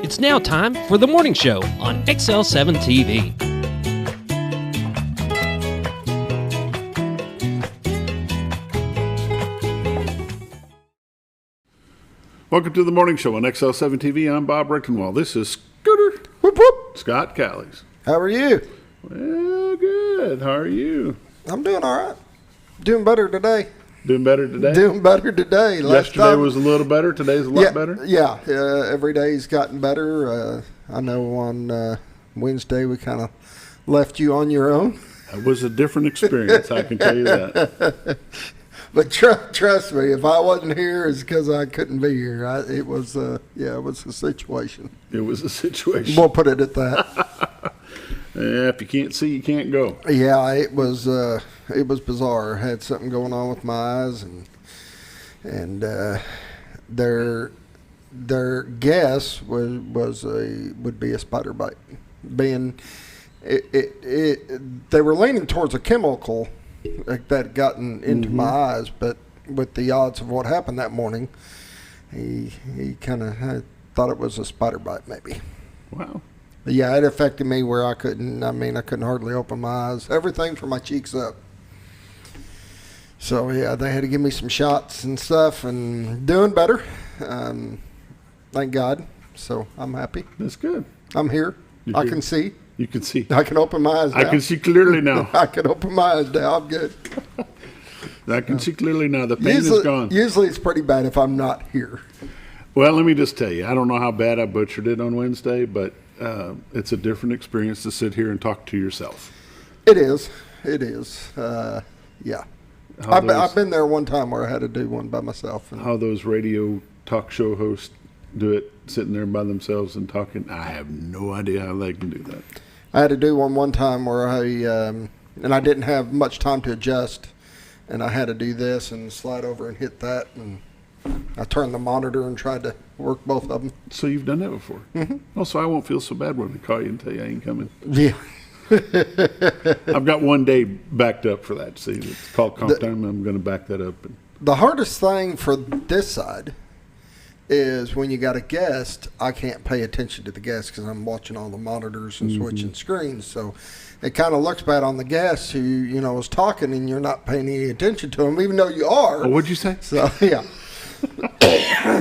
It's now time for the morning show on XL7-TV. Welcome to the morning show on XL7-TV. I'm Bob Rectenwall. This is Scooter. Whoop, whoop. Scott Callies. How are you? Well, good. How are you? I'm doing all right. Doing better today. Doing better today? Doing better today. Yesterday was a little better. Today's a lot better? Yeah. Every day's gotten better. I know on Wednesday we kind of left you on your own. It was a different experience, I can tell you that. But trust me, if I wasn't here, it's because I couldn't be here. It was a situation. It was a situation. We'll put it at that. Yeah, if you can't see, you can't go. Yeah, it was bizarre. I had something going on with my eyes, and their guess would be a spider bite. They were leaning towards a chemical that had gotten into my eyes, but with the odds of what happened that morning, he kind of thought it was a spider bite, maybe. Wow. But yeah, it affected me where I couldn't hardly open my eyes. Everything from my cheeks up. So yeah, they had to give me some shots and stuff, and doing better. Thank God. So I'm happy. That's good. I'm here. I can see. You can see. I can open my eyes now. I can see clearly now. I can open my eyes now. I'm good. I can see clearly now. The pain is gone. Usually it's pretty bad if I'm not here. Well, let me just tell you, I don't know how bad I butchered it on Wednesday, but it's a different experience to sit here and talk to yourself. It is. It is. Yeah. I've been there one time where I had to do one by myself. How those radio talk show hosts do it, sitting there by themselves and talking, I have no idea how they can do that. I had to do one time where and I didn't have much time to adjust, and I had to do this and slide over and hit that, and I turned the monitor and tried to work both of them. So you've done that before? Mm-hmm. Oh, so I won't feel so bad when I call you and tell you I ain't coming. Yeah. I've got one day backed up for that. See, it's called comp time. I'm going to back that up. The hardest thing for this side is when you got a guest, I can't pay attention to the guest because I'm watching all the monitors and switching screens. So it kind of looks bad on the guest who, is talking and you're not paying any attention to him, even though you are. Oh, what'd you say? So, yeah.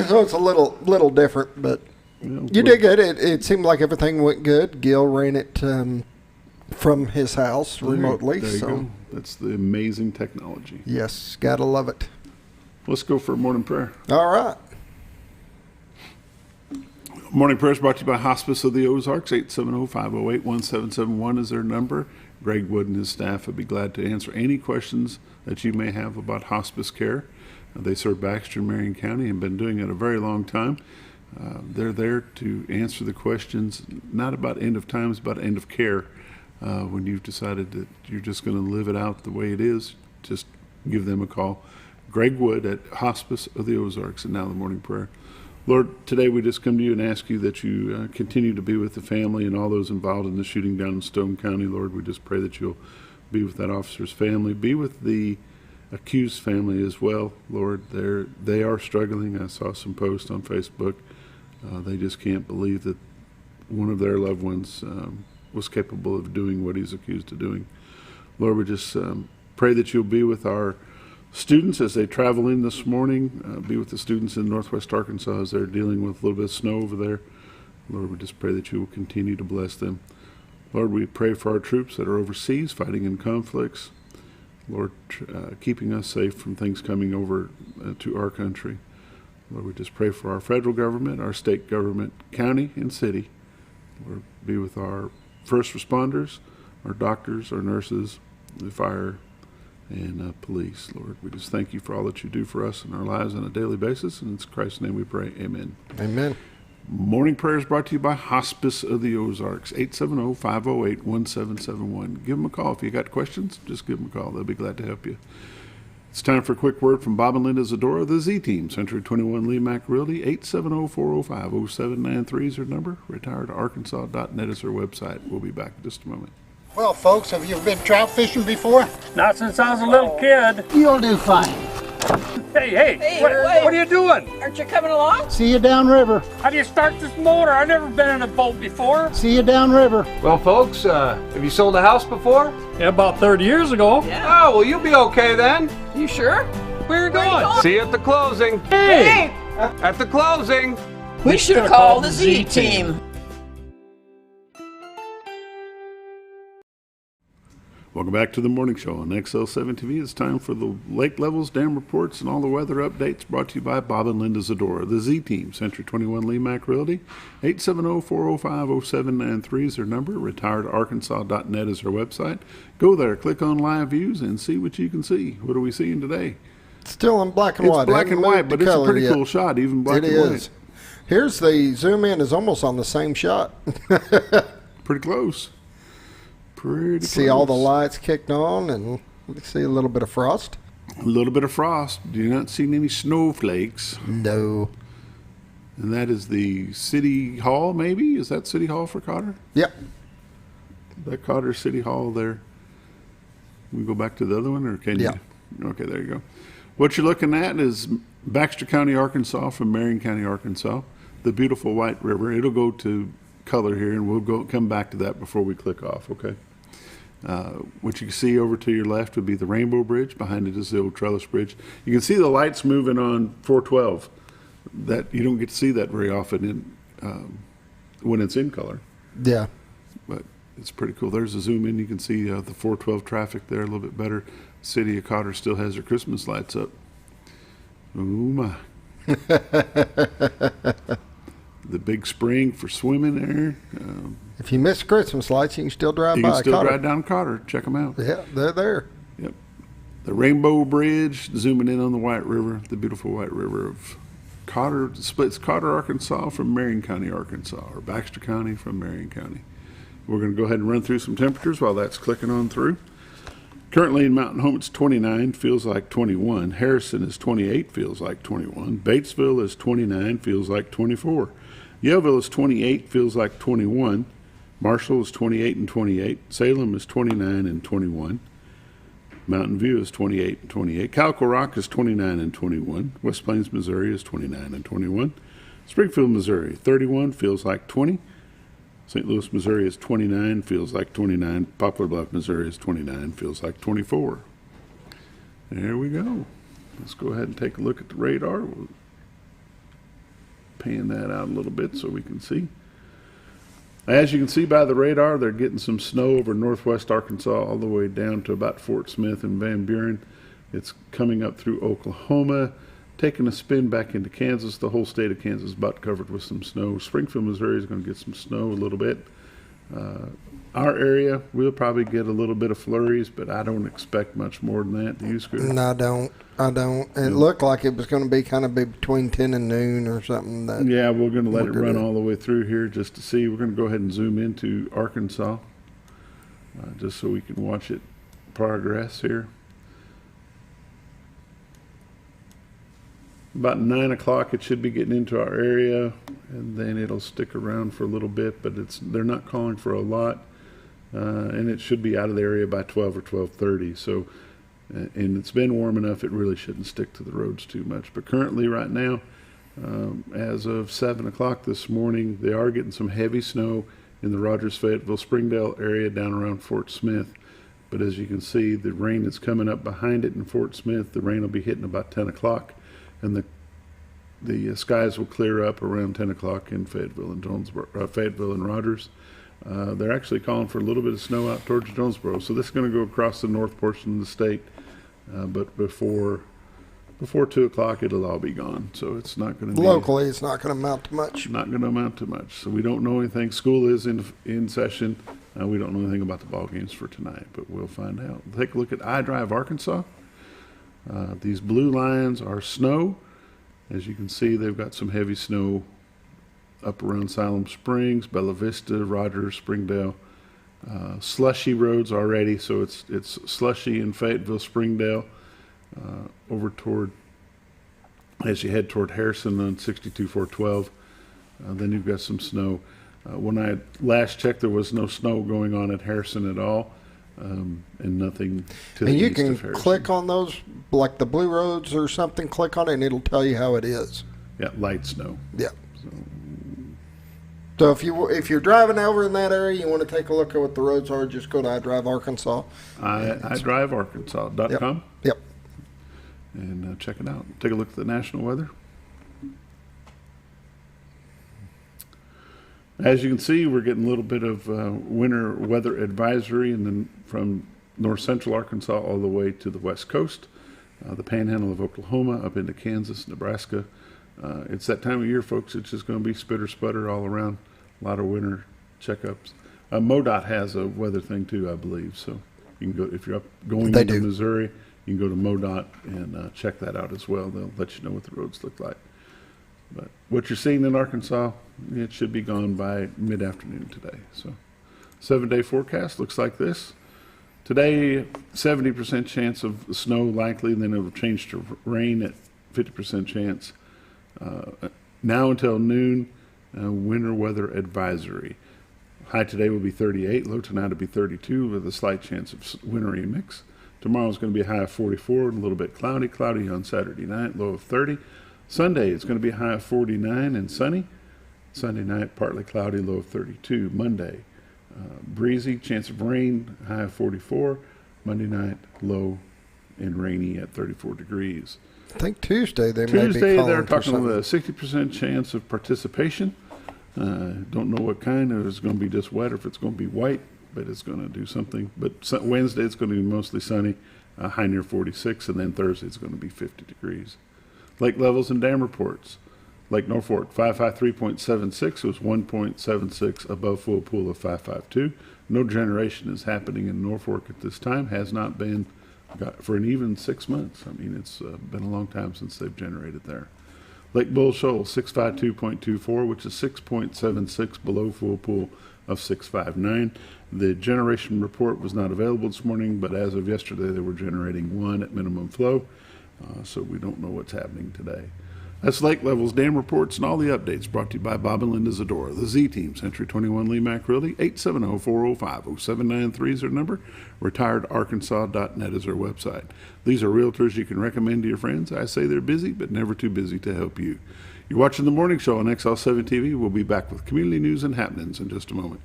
So it's a little different, but you did good. It seemed like everything went good. Gil ran it from his house remotely. There you go. That's the amazing technology. Yes, gotta love it. Let's go for a morning prayer. All right. Morning prayer is brought to you by Hospice of the Ozarks. 870-508-1771 is their number. Greg Wood and his staff would be glad to answer any questions that you may have about hospice care. They serve Baxter and Marion County and been doing it a very long time. They're there to answer the questions, not about end of times, but end of care. When you've decided that you're just going to live it out the way it is, just give them a call. Greg Wood at Hospice of the Ozarks, and now the morning prayer. Lord, today we just come to you and ask you that you continue to be with the family and all those involved in the shooting down in Stone County. Lord, we just pray that you'll be with that officer's family, be with the accused family as well. Lord, they are struggling. I saw some posts on Facebook. They just can't believe that one of their loved ones was capable of doing what he's accused of doing. Lord, we just pray that you'll be with our students as they travel in this morning, be with the students in Northwest Arkansas as they're dealing with a little bit of snow over there. Lord, we just pray that you will continue to bless them. Lord, we pray for our troops that are overseas fighting in conflicts. Lord, keeping us safe from things coming over to our country. Lord, we just pray for our federal government, our state government, county and city. Lord, be with our first responders, our doctors, our nurses, the fire, and police. Lord, we just thank you for all that you do for us in our lives on a daily basis, and it's in Christ's name we pray. Amen. Amen. Morning prayer is brought to you by Hospice of the Ozarks, 870-508-1771. Give them a call. If you got questions, just give them a call. They'll be glad to help you. It's time for a quick word from Bob and Linda Zdora, the Z-Team, Century 21 LeMac Realty, 870-405-0793 is their number. Retiredarkansas.net is their website. We'll be back in just a moment. Well, folks, have you been trout fishing before? Not since I was a little kid. You'll do fine. Hey, what are you doing? Aren't you coming along? See you downriver. How do you start this motor? I've never been in a boat before. See you downriver. Well, folks, have you sold a house before? Yeah, about 30 years ago. Yeah. Oh, well, you'll be okay then. You sure? Where are you going? See you at the closing. Hey! At the closing. We should call the Z team. Welcome back to the morning show on XL7-TV. It's time for the lake levels, dam reports, and all the weather updates brought to you by Bob and Linda Zdora. The Z Team, Century 21 LeMac Realty. 870-405-0793 is their number. RetiredArkansas.net is their website. Go there, click on live views, and see what you can see. What are we seeing today? Still in black and white. It's black and white, but it's a pretty yet. cool shot, even black It and white. is. Here's the zoom in is almost on the same shot. Pretty close. Pretty close. See all the lights kicked on, and we see a little bit of frost. A little bit of frost. Do you not see any snowflakes? No. And that is the City Hall, maybe? Is that City Hall for Cotter? Yep. That Cotter City Hall there. We go back to the other one, or can Yeah. you? Okay, there you go. What you're looking at is Baxter County, Arkansas from Marion County, Arkansas. The beautiful White River. It'll go to color here, and we'll come back to that before we click off, okay? What you can see over to your left would be the Rainbow Bridge. Behind it is the old Trellis Bridge. You can see the lights moving on 412. That you don't get to see that very often when it's in color. Yeah. But it's pretty cool. There's a zoom in. You can see the 412 traffic there a little bit better. City of Cotter still has their Christmas lights up. Oh my. The big spring for swimming there. If you miss Christmas lights, you can still drive You by can still Cotter. drive down Cotter. Check them out. Yeah, they're there. Yep. The Rainbow Bridge, zooming in on the White River, the beautiful White River of Cotter, splits Cotter, Arkansas from Marion County, Arkansas, or Baxter County from Marion County. We're going to go ahead and run through some temperatures while that's clicking on through. Currently in Mountain Home, it's 29, feels like 21. Harrison is 28, feels like 21. Batesville is 29, feels like 24. Yellville is 28, feels like 21. Marshall is 28 and 28. Salem is 29 and 21. Mountain View is 28 and 28. Calico Rock is 29 and 21. West Plains, Missouri is 29 and 21. Springfield, Missouri, 31, feels like 20. St. Louis, Missouri is 29, feels like 29. Poplar Bluff, Missouri is 29, feels like 24. There we go. Let's go ahead and take a look at the radar. We'll pan that out a little bit so we can see. As you can see by the radar, they're getting some snow over northwest Arkansas all the way down to about Fort Smith and Van Buren. It's coming up through Oklahoma, taking a spin back into Kansas. The whole state of Kansas is about covered with some snow. Springfield, Missouri is going to get some snow a little bit. Our area, we'll probably get a little bit of flurries, but I don't expect much more than that. Do you, Scooter? No, I don't. It looked like it was going to be kind of between 10 and noon or something. Yeah, we're going to let it run all the way through here just to see. We're going to go ahead and zoom into Arkansas just so we can watch it progress here. About 9 o'clock, it should be getting into our area, and then it'll stick around for a little bit, but they're not calling for a lot, and it should be out of the area by 12 or 12:30. So, and it's been warm enough, it really shouldn't stick to the roads too much. But currently, right now, as of 7 o'clock this morning, they are getting some heavy snow in the Rogers, Fayetteville, Springdale area down around Fort Smith. But as you can see, the rain is coming up behind it in Fort Smith. The rain will be hitting about 10 o'clock. And the skies will clear up around 10 o'clock in Fayetteville and Fayetteville and Rogers. They're actually calling for a little bit of snow out towards Jonesboro. So this is going to go across the north portion of the state. But before 2 o'clock, it'll all be gone. So it's not going to be... Locally, it's not going to amount to much. Not going to amount to much. So we don't know anything. School is in session. We don't know anything about the ball games for tonight, but we'll find out. Take a look at iDrive, Arkansas. These blue lines are snow. As you can see, they've got some heavy snow up around Siloam Springs, Bella Vista, Rogers, Springdale. Slushy roads already, so it's slushy in Fayetteville, Springdale, over toward, as you head toward Harrison on 62-412. Then you've got some snow. When I last checked, there was no snow going on at Harrison at all. and nothing to the And you east can of Harrison. click on those, like the blue roads or something, click on it and it'll tell you how it is. Yeah, light snow. Yeah. So if you're driving over in that area, you want to take a look at what the roads are, just go to iDriveArkansas. iDriveArkansas.com. Yep. And check it out. Take a look at the national weather. As you can see, we're getting a little bit of winter weather advisory, and then from north central Arkansas all the way to the west coast, the panhandle of Oklahoma up into Kansas, Nebraska. It's that time of year, folks. It's just going to be spitter sputter all around. A lot of winter checkups. MoDOT has a weather thing too, I believe. So you can go if you're up going They into do. Missouri. You can go to MoDOT and check that out as well. They'll let you know what the roads look like. But what you're seeing in Arkansas, it should be gone by mid-afternoon today. So 7-day forecast looks like this. Today, 70% chance of snow likely, and then it'll change to rain at 50% chance. Now until noon, winter weather advisory. High today will be 38, low tonight will be 32 with a slight chance of wintry mix. Tomorrow is going to be a high of 44 and a little bit cloudy. Cloudy on Saturday night, low of 30. Sunday it's going to be a high of 49 and sunny. Sunday night, partly cloudy, low of 32. Monday, breezy, chance of rain, high of 44. Monday night, low and rainy at 34 degrees. I think Tuesday they may be Tuesday, calling they're for talking something. about a 60% chance of participation. Don't know what kind. If it's going to be just wet or if it's going to be white, but it's going to do something. But Wednesday, it's going to be mostly sunny, high near 46, and then Thursday, it's going to be 50 degrees. Lake levels and dam reports. Lake Norfolk, 553.76 was 1.76 above full pool of 552. No generation is happening in Norfolk at this time. Has not been for an even 6 months. I mean, it's been a long time since they've generated there. Lake Bull Shoal, 652.24, which is 6.76 below full pool of 659. The generation report was not available this morning, but as of yesterday, they were generating 1 at minimum flow. So we don't know what's happening today. That's lake levels, dam reports, and all the updates brought to you by Bob and Linda Zdora, the Z Team, Century 21 LeMac Realty, 870-405-0793 is their number. RetiredArkansas.net is their website. These are realtors you can recommend to your friends. I say they're busy, but never too busy to help you. You're watching The Morning Show on XL7-TV. We'll be back with community news and happenings in just a moment.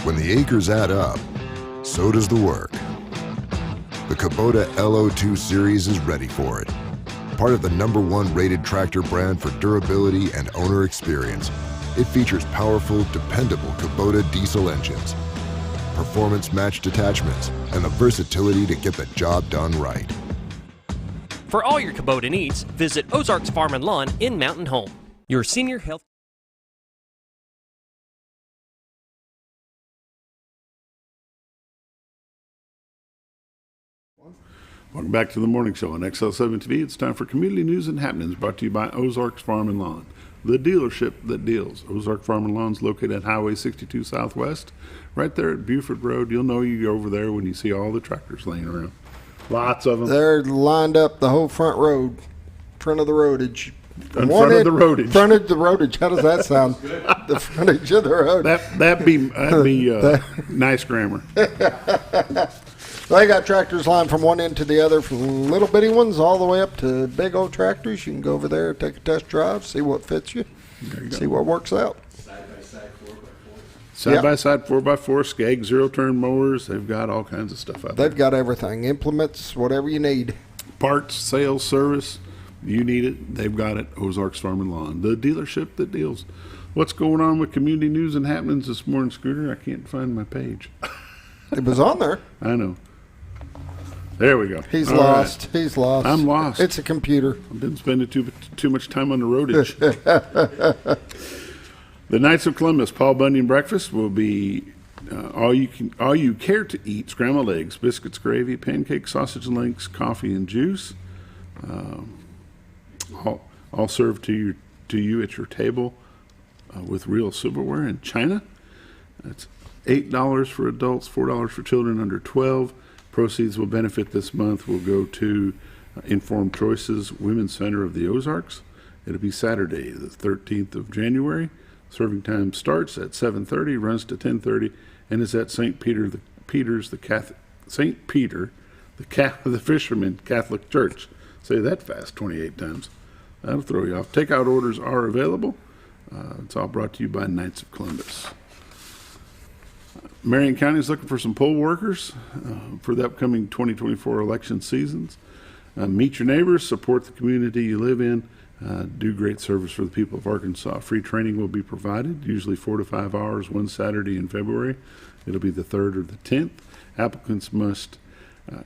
When the acres add up, so does the work. The Kubota LO2 series is ready for it. Part of the #1 rated tractor brand for durability and owner experience, it features powerful, dependable Kubota diesel engines, performance-matched attachments, and the versatility to get the job done right. For all your Kubota needs, visit Ozarks Farm and Lawn in Mountain Home. Your senior health. Welcome back to The Morning Show on XL7-TV. It's time for community news and happenings brought to you by Ozarks Farm and Lawn, the dealership that deals. Ozark Farm and Lawn is located at Highway 62 Southwest, right there at Buford Road. You'll know you go over there when you see all the tractors laying around. Lots of them. They're lined up the whole front road, front of the roadage. In front of the roadage. Front of the roadage. How does that sound? The frontage of the road. That'd be nice grammar. They got tractors lined from one end to the other, from little bitty ones all the way up to big old tractors. You can go over there, take a test drive, see what fits you, see what works out. Side-by-side 4x4, Skag zero-turn mowers. They've got all kinds of stuff out there. They've got everything, implements, whatever you need. Parts, sales, service. You need it, they've got it. Ozarks Farm and Lawn, the dealership that deals. What's going on with community news and happenings this morning, Scooter? I can't find my page. It was on there. I know. There we go. He's All lost. right. He's lost. I'm lost. It's a computer. I've been spending too much time on the roadage. The Knights of Columbus Paul Bunyan breakfast will be all you care to eat: scrambled eggs, biscuits, gravy, pancakes, sausage and links, coffee and juice. All served to you at your table with real silverware and china. That's $8 for adults, $4 for children under 12. Proceeds will benefit this month will go to Informed Choices Women's Center of the Ozarks. It'll be Saturday, the 13th of January. Serving time starts at 7:30, runs to 10:30, and is at St. Peter the Fisherman Catholic Church. Say that fast 28 times. That'll throw you off. Takeout orders are available. It's all brought to you by Knights of Columbus. Marion County is looking for some poll workers for the upcoming 2024 election seasons. Meet your neighbors, support the community you live in, do great service for the people of Arkansas. Free training will be provided, usually 4 to 5 hours, one Saturday in February. It'll be the 3rd or the 10th. Applicants must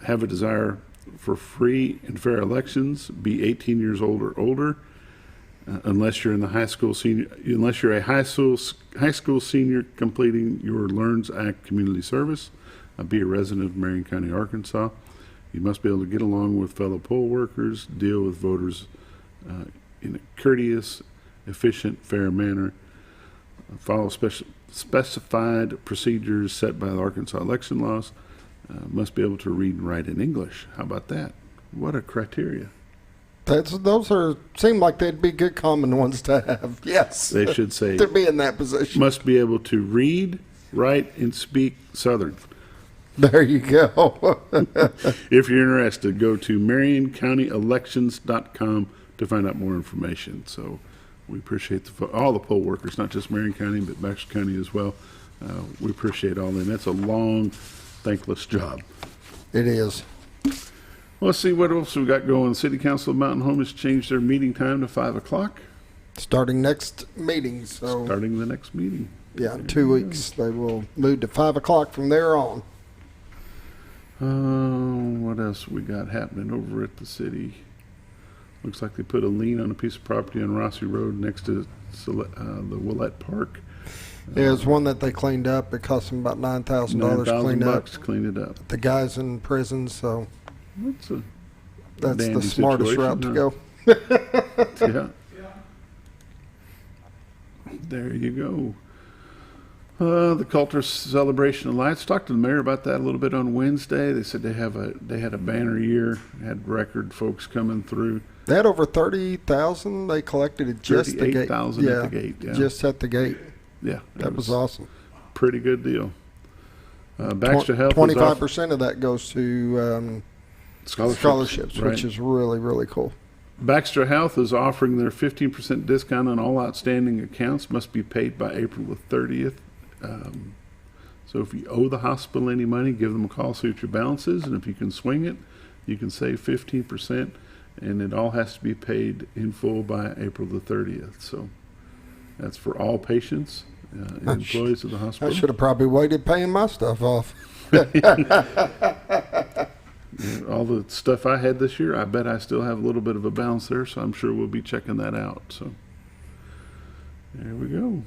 have a desire for free and fair elections, be 18 years old or older, unless you're in the high school senior, unless you're a high school senior completing your Learns Act community service, be a resident of Marion County, Arkansas. You must be able to get along with fellow poll workers, deal with voters in a courteous, efficient, fair manner, follow specified procedures set by the Arkansas election laws, must be able to read and write in English. How about that? What a criteria. Those seem like they'd be good common ones to have. Yes. They should say to be in that position. Must be able to read, write, and speak Southern. There you go. If you're interested, go to MarionCountyElections.com to find out more information. So we appreciate all the poll workers, not just Marion County, but Baxter County as well. We appreciate all of them. That's a long, thankless job. It is. Well, let's see what else we got going. The City Council of Mountain Home has changed their meeting time to 5 o'clock. Starting next meeting. Starting the next meeting. Yeah, in 2 weeks. They will move to 5 o'clock from there on. What else we got happening over at the city? Looks like they put a lien on a piece of property on Rossi Road next to the Willette Park. There's one that they cleaned up. It cost them about $9,000 to clean up. $9,000 to clean it up. The guy's in prison, so that's dandy the smartest route to go. Yeah. There you go. The Coulter Celebration of Lights. Talked to the mayor about that a little bit on Wednesday. They said they had a banner year, had record folks coming through. They had over 30,000. They collected at just the gate. 38,000 at the gate. Yeah. Just at the gate. Yeah, that was awesome. Pretty good deal. Baxter Health. 25% of that goes to scholarships, right, which is really, really cool. Baxter Health is offering their 15% discount on all outstanding accounts. Must be paid by April the 30th. So if you owe the hospital any money, give them a call, see what your balance is, and if you can swing it, you can save 15%, and it all has to be paid in full by April the 30th. So that's for all patients, employees of the hospital. I should have probably waited paying my stuff off. All the stuff I had this year, I bet I still have a little bit of a balance there, so I'm sure we'll be checking that out. So there we go.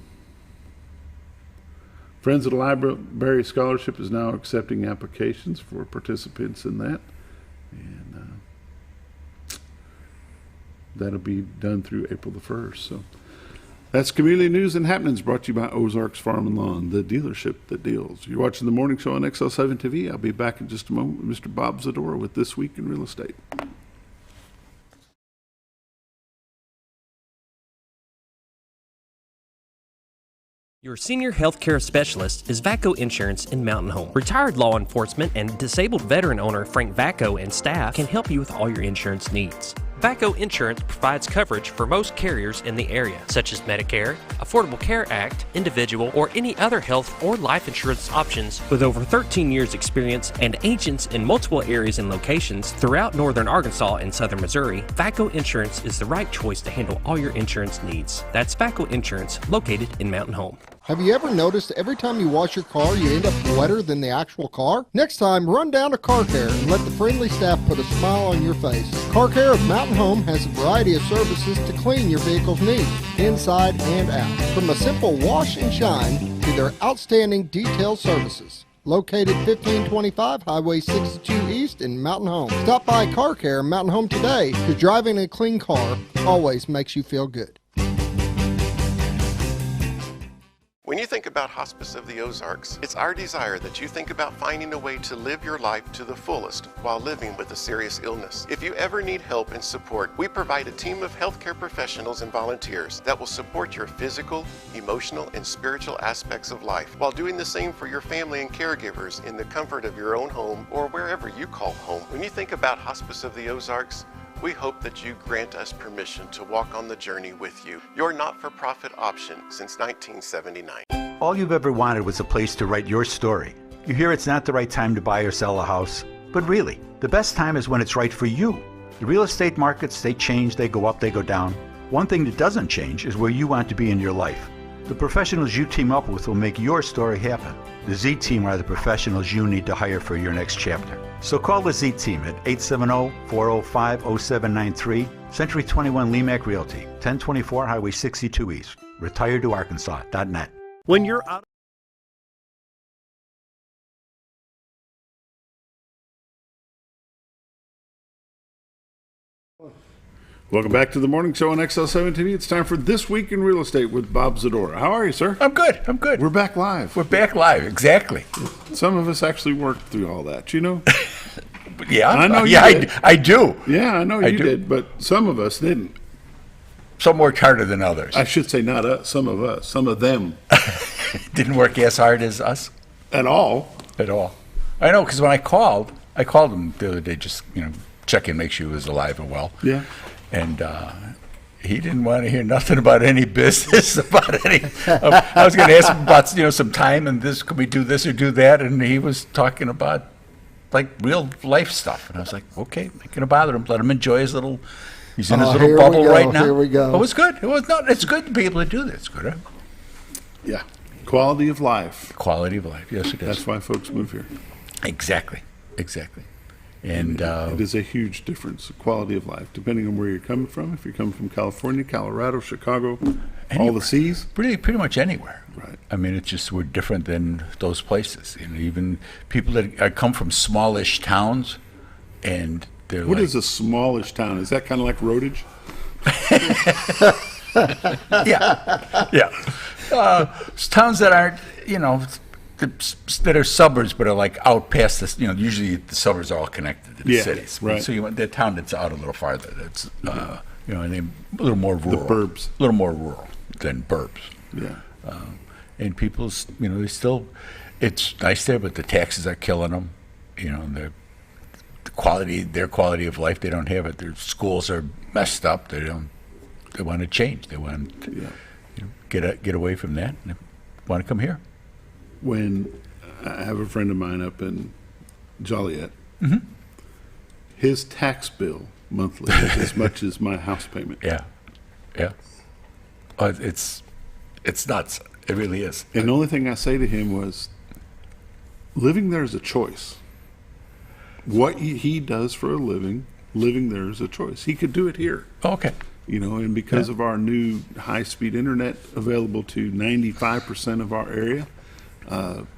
Friends of the Library Scholarship is now accepting applications for participants in that. And that'll be done through April the 1st. So that's Community News and Happenings, brought to you by Ozarks Farm and Lawn, the dealership that deals. You're watching the morning show on XL7-TV. I'll be back in just a moment with Mr. Bob Zdora with This Week in Real Estate. Your senior healthcare specialist is VACO Insurance in Mountain Home. Retired law enforcement and disabled veteran owner Frank VACO and staff can help you with all your insurance needs. VACO Insurance provides coverage for most carriers in the area, such as Medicare, Affordable Care Act, individual, or any other health or life insurance options. With over 13 years experience and agents in multiple areas and locations throughout northern Arkansas and southern Missouri, VACO Insurance is the right choice to handle all your insurance needs. That's VACO Insurance, located in Mountain Home. Have you ever noticed every time you wash your car, you end up wetter than the actual car? Next time, run down to Car Care and let the friendly staff put a smile on your face. Car Care of Mountain Home has a variety of services to clean your vehicle's needs, inside and out. From a simple wash and shine to their outstanding detail services. Located 1525 Highway 62 East in Mountain Home. Stop by Car Care Mountain Home today, because driving a clean car always makes you feel good. When you think about Hospice of the Ozarks, it's our desire that you think about finding a way to live your life to the fullest while living with a serious illness. If you ever need help and support, we provide a team of healthcare professionals and volunteers that will support your physical, emotional, and spiritual aspects of life while doing the same for your family and caregivers in the comfort of your own home or wherever you call home. When you think about Hospice of the Ozarks, we hope that you grant us permission to walk on the journey with you. Your not-for-profit option since 1979. All you've ever wanted was a place to write your story. You hear it's not the right time to buy or sell a house, but really, the best time is when it's right for you. The real estate markets, they change, they go up, they go down. One thing that doesn't change is where you want to be in your life. The professionals you team up with will make your story happen. The Z Team are the professionals you need to hire for your next chapter. So call the Z Team at 870-405-0793, Century 21 LeMac Realty, 1024 Highway 62 East, retiredtoarkansas.net. When you're out Welcome back to the morning show on XL7-TV. It's time for This Week in Real Estate with Bob Zdora. How are you, sir? I'm good. I'm good. We're back live. We're back live. Exactly. Some of us actually worked through all that, you know? Yeah. I know yeah, you did. I do. Yeah, I know you did, but some of us didn't. Some worked harder than others. I should say not us, some of us. Some of them. Didn't work as hard as us? At all. At all. I know, because when I called him the other day, just, check in, make sure he was alive and well. Yeah. And he didn't want to hear nothing about any business, about any. I was going to ask him about, some time and this, could we do this or do that? And he was talking about, like, real life stuff. And I was like, okay, not going to bother him. Let him enjoy his little, he's in his little bubble right now. Here we go. It was good. It's good to be able to do this. It's good, huh? Yeah. Quality of life. Quality of life, yes, it is. That's why folks move here. Exactly. And it is a huge difference, quality of life, depending on where you're coming from. If you're coming from California, Colorado, Chicago, all the seas. Pretty much anywhere. Right. I mean, it's just, we're different than those places. Even people that come from smallish towns, and they're What is a smallish town? Is that kind of like Roadage? Yeah. Towns that aren't, that are suburbs, but are like out past this. Usually the suburbs are all connected to the cities. Right. So you want the town that's out a little farther. That's and they a little more rural. The burbs. A little more rural than burbs. Yeah. And people's, they still, it's nice there, but the taxes are killing them. The quality, their quality of life, they don't have it. Their schools are messed up. They want to change. They want to get away from that, and they want to come here. When I have a friend of mine up in Joliet, his tax bill monthly is as much as my house payment. Yeah. It's nuts. It really is. And the only thing I say to him was, living there is a choice. What he does for a living, living there is a choice. He could do it here. Oh, okay. And because of our new high-speed internet available to 95% of our area,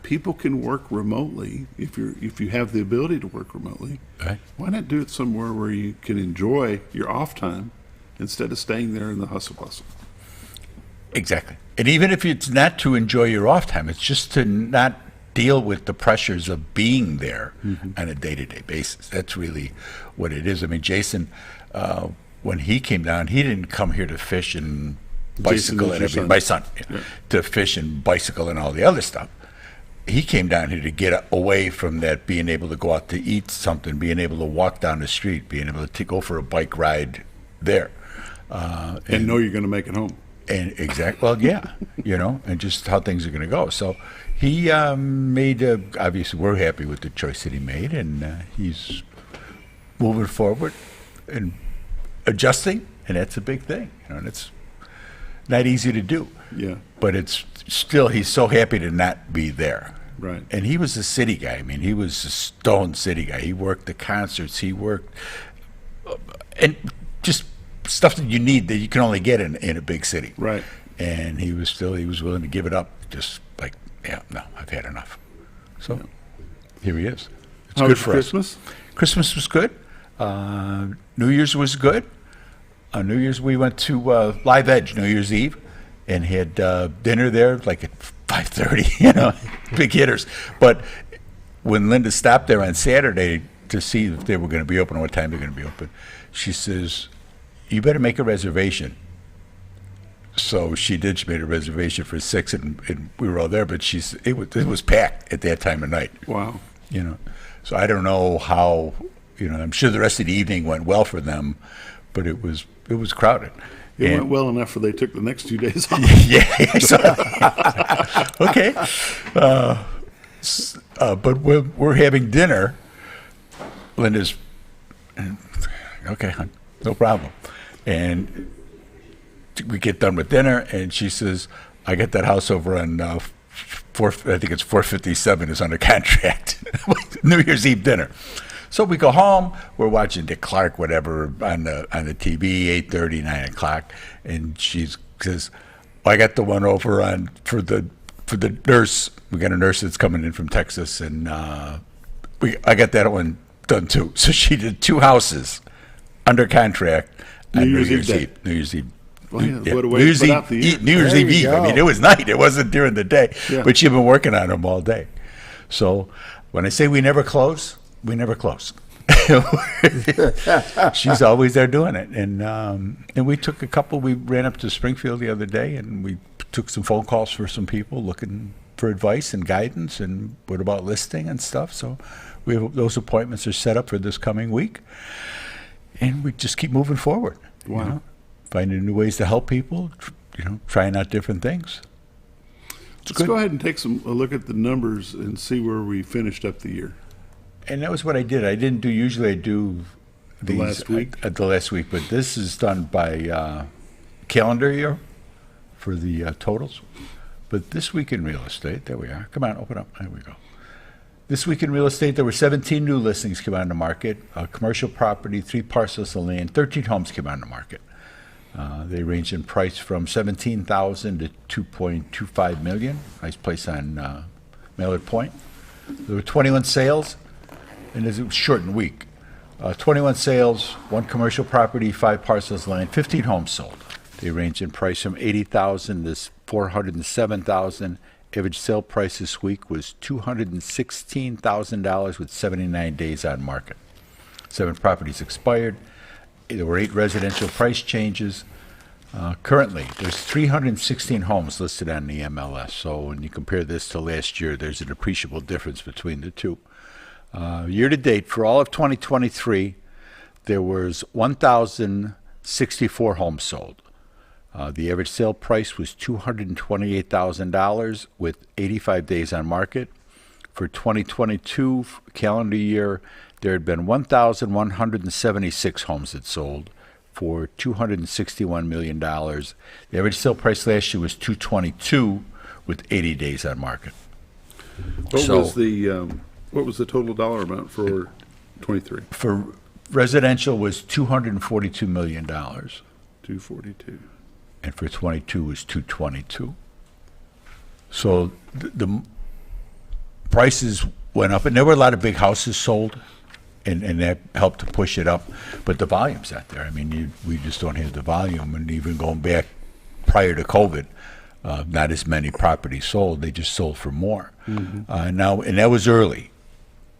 people can work remotely if you have the ability to work remotely. Right. Why not do it somewhere where you can enjoy your off time instead of staying there in the hustle bustle? Exactly. And even if it's not to enjoy your off time, it's just to not deal with the pressures of being there on a day-to-day basis. That's really what it is. I mean, Jason, when he came down, he didn't come here to fish and bicycle and everything. My son, to fish and bicycle and all the other stuff. He came down here to get away from that, being able to go out to eat something, being able to walk down the street, being able to go for a bike ride there. And know you're going to make it home. And and just how things are going to go. So he made, obviously we're happy with the choice that he made, and he's moving forward and adjusting, and that's a big thing. And it's not easy to do. Yeah. But it's still, he's so happy to not be there. Right. And he was a city guy. I mean, he was a stone city guy. He worked the concerts. He worked, and just stuff that you need that you can only get in a big city. Right. And he was willing to give it up. Just like, no, I've had enough. So here he is. It's How good was for Christmas? us. Christmas was good. New Year's was good. On New Year's we went to Live Edge New Year's Eve and had dinner there like at 5:30, big hitters. But when Linda stopped there on Saturday to see if they were going to be open or what time they're going to be open, she says, "You better make a reservation." So she did. She made a reservation for 6, and we were all there. But it was packed at that time of night. Wow. So I don't know how. I'm sure the rest of the evening went well for them, but it was crowded. It went well enough for they took the next 2 days off. Okay. But we're having dinner. Linda's okay, hon, no problem. And we get done with dinner, and she says, "I got that house over on I think it's 457 is under contract." New Year's Eve dinner. So we go home. We're watching Dick Clark, whatever, on the TV, 8:30, 9 o'clock, and she says, "I got the one over on for the nurse. We got a nurse that's coming in from Texas, and I got that one done too." So she did 2 houses under contract on New Year's Eve. New Year's Eve. Well, yeah, what a way to put out the year. New Year's Eve. I mean, it was night. It wasn't during the day, Yeah. but she'd been working on them all day. So when I say we never close, we never close. She's always there doing it. And we took we ran up to Springfield the other day, and we took some phone calls for some people looking for advice and guidance and what about listing and stuff. So those appointments are set up for this coming week. And we just keep moving forward. Wow. Finding new ways to help people, trying out different things. Let's go ahead and take a look at the numbers and see where we finished up the year. And that was what I did. I didn't do, usually I do The last week? The last week, but this is done by calendar year for the totals. But this week in real estate, there we are. Come on, open up. There we go. This week in real estate, there were 17 new listings came on the market. Commercial property, 3 parcels of land, 13 homes came on the market. They range in price from $17,000 to $2.25 million. Nice place on Mallard Point. There were 21 sales, and it was shortened week. 21 sales, 1 commercial property, 5 parcels of land, 15 homes sold. They range in price from $80,000 to $407,000. Average sale price this week was $216,000 with 79 days on market. 7 properties expired. There were 8 residential price changes. Currently, there's 316 homes listed on the MLS. So when you compare this to last year, there's an appreciable difference between the two. Year to date, for all of 2023, there was 1,064 homes sold. The average sale price was $228,000 with 85 days on market. For 2022 calendar year, there had been 1,176 homes that sold for $261 million. The average sale price last year was $222 with 80 days on market. What was the total dollar amount for 23? For residential was $242 million. 242. And for 22 was 222. So the prices went up, and there were a lot of big houses sold, and that helped to push it up. But the volume's not there. I mean, we just don't have the volume. And even going back prior to COVID, not as many properties sold. They just sold for more. Mm-hmm. And that was early.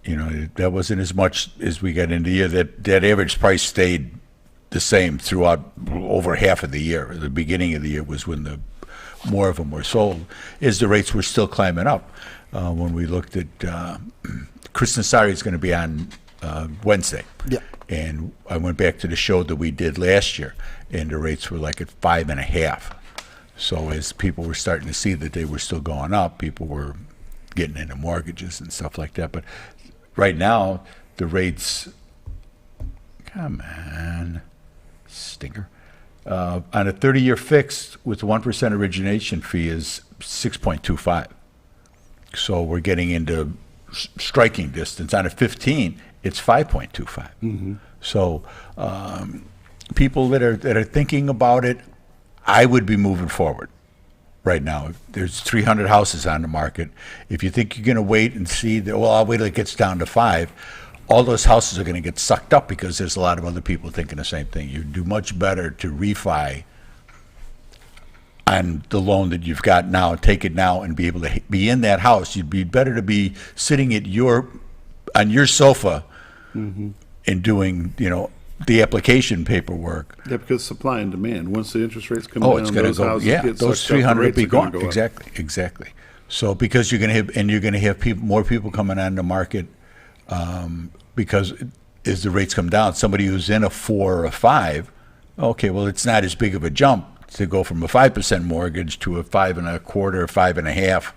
That wasn't as much as we got into the year. That average price stayed the same throughout over half of the year. The beginning of the year was when more of them were sold, as the rates were still climbing up. When we looked at Chris Nassari is going to be on Wednesday, yeah, and I went back to the show that we did last year, and the rates were like at 5.5. So as people were starting to see that they were still going up, people were getting into mortgages and stuff like that. But right now, the rates, come on, stinker. On a 30-year fixed with 1% origination fee is 6.25. So we're getting into striking distance. On a 15, it's 5.25. Mm-hmm. So people that are thinking about it, I would be moving forward right now. There's 300 houses on the market. If you think you're going to wait and see, I'll wait till it gets down to 5, all those houses are going to get sucked up because there's a lot of other people thinking the same thing. You do much better to refi on the loan that you've got now, take it now and be able to be in that house. You'd be better to be sitting at on your sofa and doing, the application paperwork. Yeah, because supply and demand. Once the interest rates come Oh, down, it's going to those go. houses Yeah, get those sucked up, the 300 rates be are gonna gone. go up. Exactly. So because you're going to have more people coming on the market, because as the rates come down, somebody who's in a 4 or a 5, okay, well, it's not as big of a jump to go from a 5% mortgage to a 5 1/4 or 5 1/2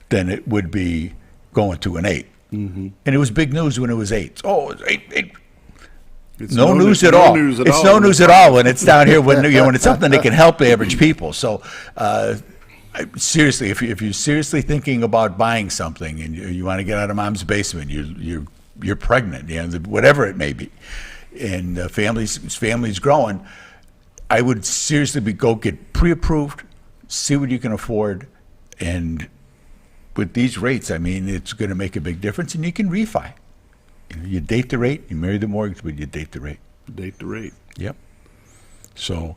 than it would be going to an 8. And it was big news when it was 8. Oh, it's 8. It's no news at all. It's no news at all when it's down here when when it's something that can help average people. So seriously, if you're seriously thinking about buying something and you want to get out of mom's basement, you're pregnant, whatever it may be, and family's growing, I would seriously go get pre-approved, see what you can afford, and with these rates, I mean, it's going to make a big difference, and you can refi. You date the rate, you marry the mortgage, but you date the rate. Date the rate. Yep. So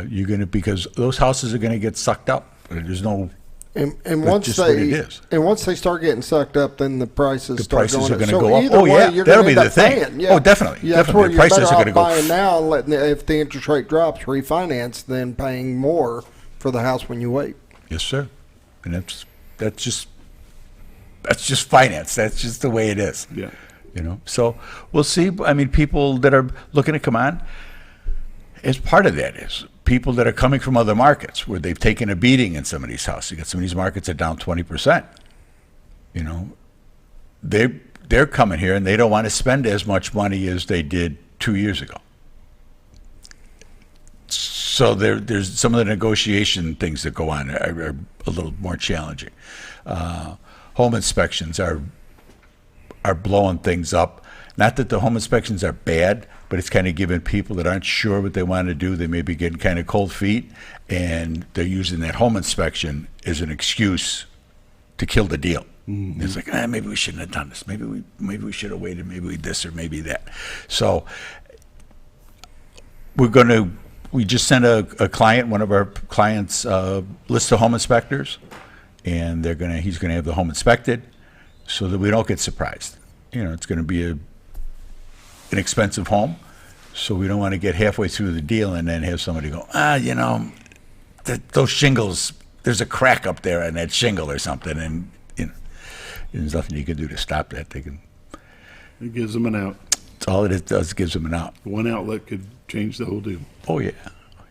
you're going to, because those houses are going to get sucked up. There's no. And once they start getting sucked up, then the prices start going are going to so go up. either Oh way, yeah, you're that'll gonna be end the up thing. paying. Yeah. Oh, definitely. Yeah, that's where The you're prices better are off going to go. buying now, and letting if the interest rate drops, refinance, than paying more for the house when you wait. Yes, sir. And that's just finance. That's just the way it is. Yeah. So we'll see. I mean, people that are looking to come on, as part of that is people that are coming from other markets where they've taken a beating in some of these houses. You got some of these markets that are down 20%. They're coming here and they don't want to spend as much money as they did 2 years ago. So there's some of the negotiation things that go on are a little more challenging. Home inspections are blowing things up. Not that the home inspections are bad, but it's kind of giving people that aren't sure what they want to do, they may be getting kind of cold feet, and they're using that home inspection as an excuse to kill the deal. It's like, maybe we shouldn't have done this. Maybe we should have waited. Maybe we this or maybe that. So we just sent a client, one of our clients, list of home inspectors, and he's gonna have the home inspected so that we don't get surprised. It's going to be an expensive home, so we don't want to get halfway through the deal and then have somebody go, those shingles, there's a crack up there on that shingle or something, and there's nothing you can do to stop that. It gives them an out. That's all it does, gives them an out. One outlet could change the whole deal. Oh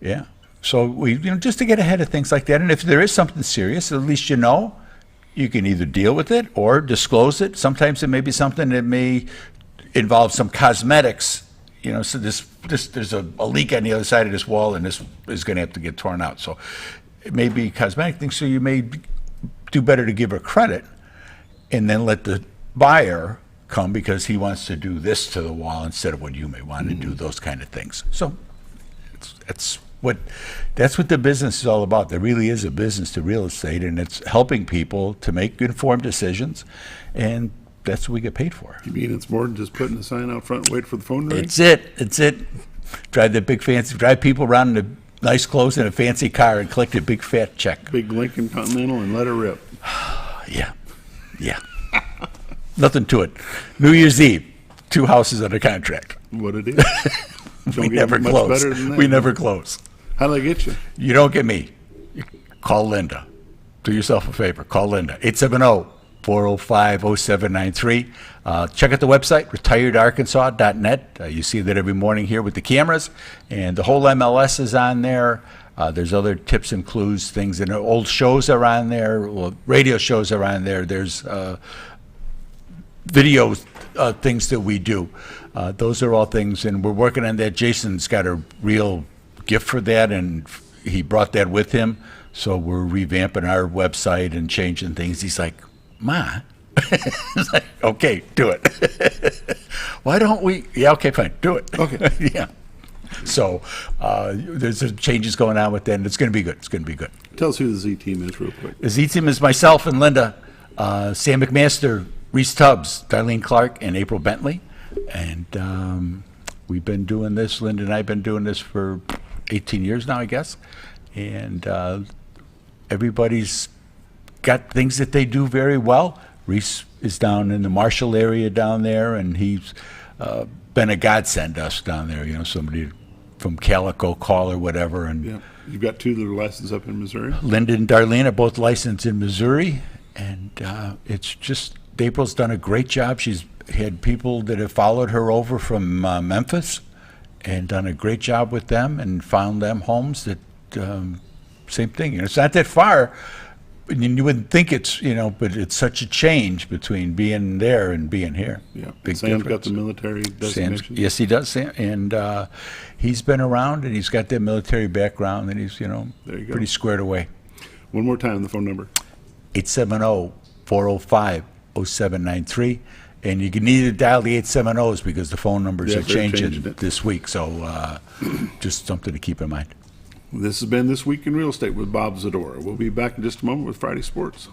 yeah. So we, just to get ahead of things like that, and if there is something serious, at least you can either deal with it or disclose it. Sometimes it may be something that may involve some cosmetics. So there's a leak on the other side of this wall, and this is going to have to get torn out. So it may be cosmetic things. So you may do better to give her credit, and then let the buyer come because he wants to do this to the wall instead of what you may want to do. Those kind of things. So that's what the business is all about. There really is a business to real estate, and it's helping people to make informed decisions, and that's what we get paid for. You mean it's more than just putting a sign out front and wait for the phone to ring? It's it. Drive people around in a nice clothes in a fancy car and collect a big fat check. Big Lincoln Continental and let her rip. Yeah. Nothing to it. New Year's Eve, 2 houses under contract. What it is. We never close. Better than that. We never close. How do they get you? You don't get me. Call Linda. Do yourself a favor. Call Linda. 870-405-0793. Check out the website, retiredarkansas.net. You see that every morning here with the cameras, and the whole MLS is on there. There's other tips and clues, things, and old shows are on there. Radio shows are on there. There's video things that we do. Those are all things, and we're working on that. Jason's got a real gift for that, and he brought that with him. So we're revamping our website and changing things. He's like, Ma. It's like, okay, do it. Why don't we? Yeah, okay, fine, do it. Okay. Yeah. So there's some changes going on with that, and it's going to be good. It's going to be good. Tell us who the Z team is real quick. The Z team is myself and Linda, Sam McMaster, Reese Tubbs, Darlene Clark, and April Bentley. And we've been doing this, Linda and I have been doing this for 18 years now, I guess. and everybody's got things that they do very well. Reese is down in the Marshall area down there, and he's been a godsend to us down there. You know, somebody from Calico call or whatever. And Yeah. You've got two that are licensed up in Missouri. Linda and Darlene are both licensed in Missouri, and it's just, April's done a great job. She's had people that have followed her over from Memphis and done a great job with them and found them homes that, same thing. You know, it's not that far. And you wouldn't think it's, you know, but it's such a change between being there and being here. Yeah. Big Sam's difference. got the military designation. Yes, he does, Sam. And he's been around, and he's got that military background, and he's, you know, There you go. pretty squared away. One more time, the phone number. 870-405-0793. And you can need to dial the 870s because the phone numbers Yeah, are they're changing changing it. this week. So just something to keep in mind. This has been This Week in Real Estate with Bob Zdora. We'll be back in just a moment with Friday Sports.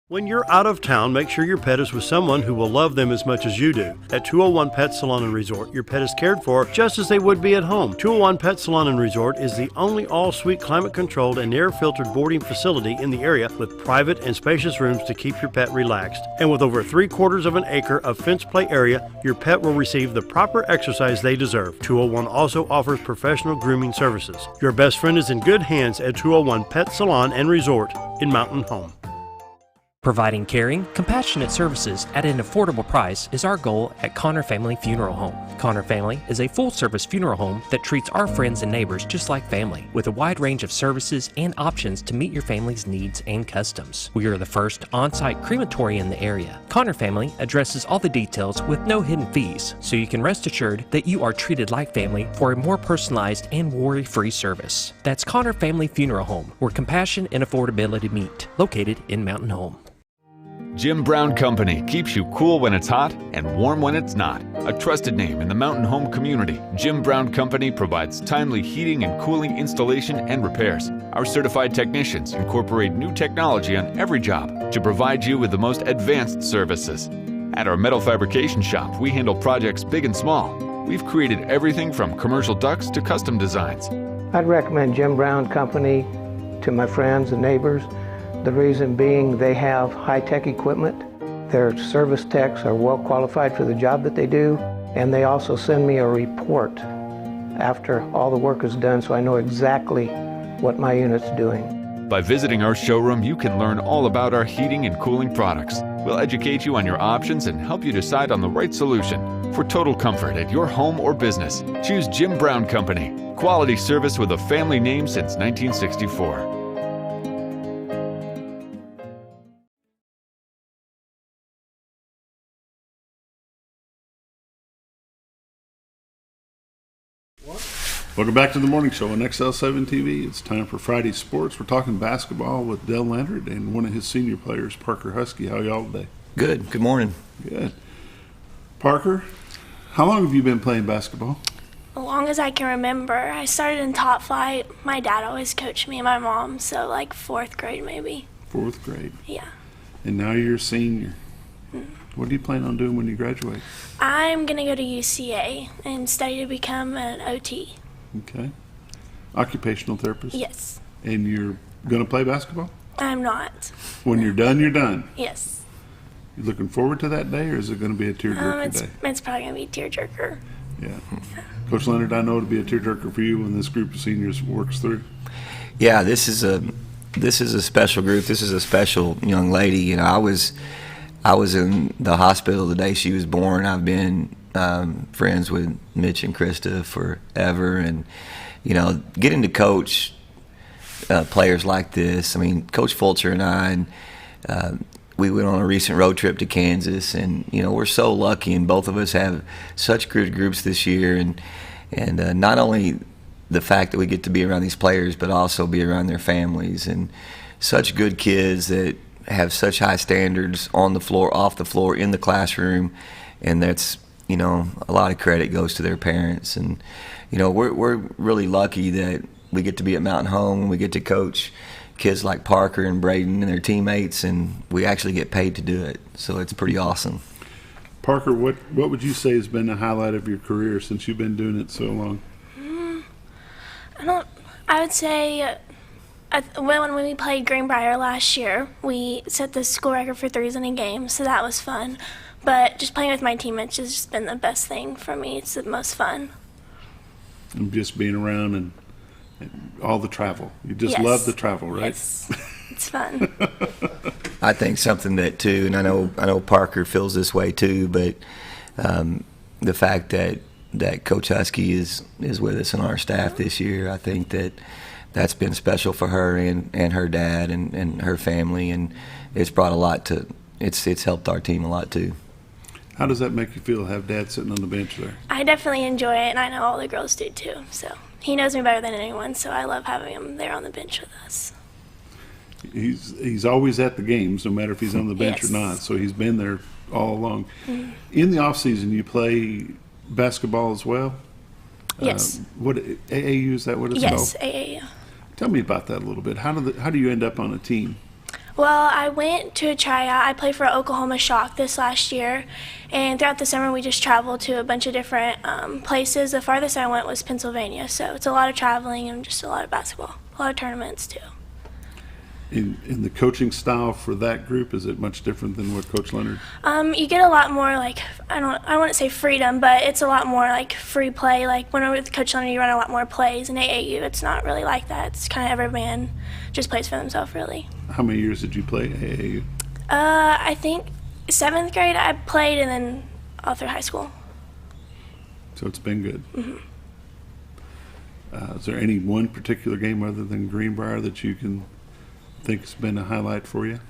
When you're out of town, make sure your pet is with someone who will love them as much as you do. At 201 Pet Salon and Resort, your pet is cared for just as they would be at home. 201 Pet Salon and Resort is the only all-suite climate-controlled and air-filtered boarding facility in the area with private and spacious rooms to keep your pet relaxed. And with over 3/4 of an acre of fenced play area, your pet will receive the proper exercise they deserve. 201 also offers professional grooming services. Your best friend is in good hands at 201 Pet Salon and Resort in Mountain Home. Providing caring, compassionate services at an affordable price is our goal at Connor Family Funeral Home. Connor Family is a full-service funeral home that treats our friends and neighbors just like family, with a wide range of services and options to meet your family's needs and customs. We are the first on-site crematory in the area. Connor Family addresses all the details with no hidden fees, so you can rest assured that you are treated like family for a more personalized and worry-free service. That's Connor Family Funeral Home, where compassion and affordability meet, located in Mountain Home. Jim Brown Company keeps you cool when it's hot and warm when it's not. A trusted name in the mountain home community, Jim Brown Company provides timely heating and cooling installation and repairs. Our certified technicians incorporate new technology on every job to provide you with the most advanced services. At our metal fabrication shop, we handle projects big and small. We've created everything from commercial ducts to custom designs. I'd recommend Jim Brown Company to my friends and neighbors. The reason being they have high-tech equipment. Their service techs are well qualified for the job that they do, and they also send me a report after all the work is done so I know exactly what my unit's doing. By visiting our showroom, you can learn all about our heating and cooling products. We'll educate you on your options and help you decide on the right solution. For total comfort at your home or business, choose Jim Brown Company. Quality service with a family name since 1964. Welcome back to the morning show on XL7-TV. It's time for Friday Sports. We're talking basketball with Dell Leonard and one of his senior players, Parker Huskey. How are y'all today? Good. Good morning. Good. Parker, how long have you been playing basketball? As long as I can remember. I started in top flight. My dad always coached me and my mom, so like 4th grade maybe. 4th grade. Yeah. And now you're a senior. What do you plan on doing when you graduate? I'm going to go to UCA and study to become an OT. Okay. Occupational therapist? Yes. And you're going to play basketball? I'm not. When you're done, you're done? Yes. You looking forward to that day, or is it going to be a tearjerker day? It's probably going to be a tearjerker. Yeah. Coach Leonard, I know it'll be a tearjerker for you when this group of seniors works through. Yeah, this is a special group. This is a special young lady. You know, I was in the hospital the day she was born. I've been friends with Mitch and Krista forever, and you know, getting to coach players like this. I mean, Coach Fulcher and I, we went on a recent road trip to Kansas, and you know, we're so lucky, and both of us have such good groups this year, and not only the fact that we get to be around these players, but also be around their families, and such good kids that have such high standards on the floor, off the floor, in the classroom, and that's, you know, a lot of credit goes to their parents. And you know, we're really lucky that we get to be at Mountain Home and we get to coach kids like Parker and Braiden and their teammates, and we actually get paid to do it. So it's pretty awesome. Parker, what would you say has been the highlight of your career since you've been doing it so long? I would say when we played Greenbrier last year, we set the school record for threes in a game, so that was fun. But just playing with my teammates has just been the best thing for me. It's the most fun. And just being around and all the travel. You just love the travel, right? Yes. It's fun. I think something that too, and I know Parker feels this way too, but the fact that Coach Huskey is with us on our staff this year, I think that's been special for her and her dad and her family, and it's brought a lot to. It's helped our team a lot too. How does that make you feel to have Dad sitting on the bench there? I definitely enjoy it, and I know all the girls do too. So he knows me better than anyone, so I love having him there on the bench with us. He's always at the games, no matter if he's on the bench or not. So he's been there all along. Mm-hmm. In the off season, you play basketball as well. Yes. What AAU is that? What it's called? Yes, AAU. Tell me about that a little bit. How do you end up on a team? Well, I went to a tryout. I played for Oklahoma Shock this last year, and throughout the summer we just traveled to a bunch of different places. The farthest I went was Pennsylvania, so it's a lot of traveling and just a lot of basketball, a lot of tournaments too. In the coaching style for that group, is it much different than what Coach Leonard? You get a lot more, like, I wouldn't say freedom, but it's a lot more like free play. Like when I'm with Coach Leonard, you run a lot more plays. In AAU, it's not really like that. It's kind of every man just plays for themselves, really. How many years did you play AAU? I think 7th grade I played, and then all through high school. So it's been good. Mm-hmm. Is there any one particular game other than Greenbrier that you can think has been a highlight for you?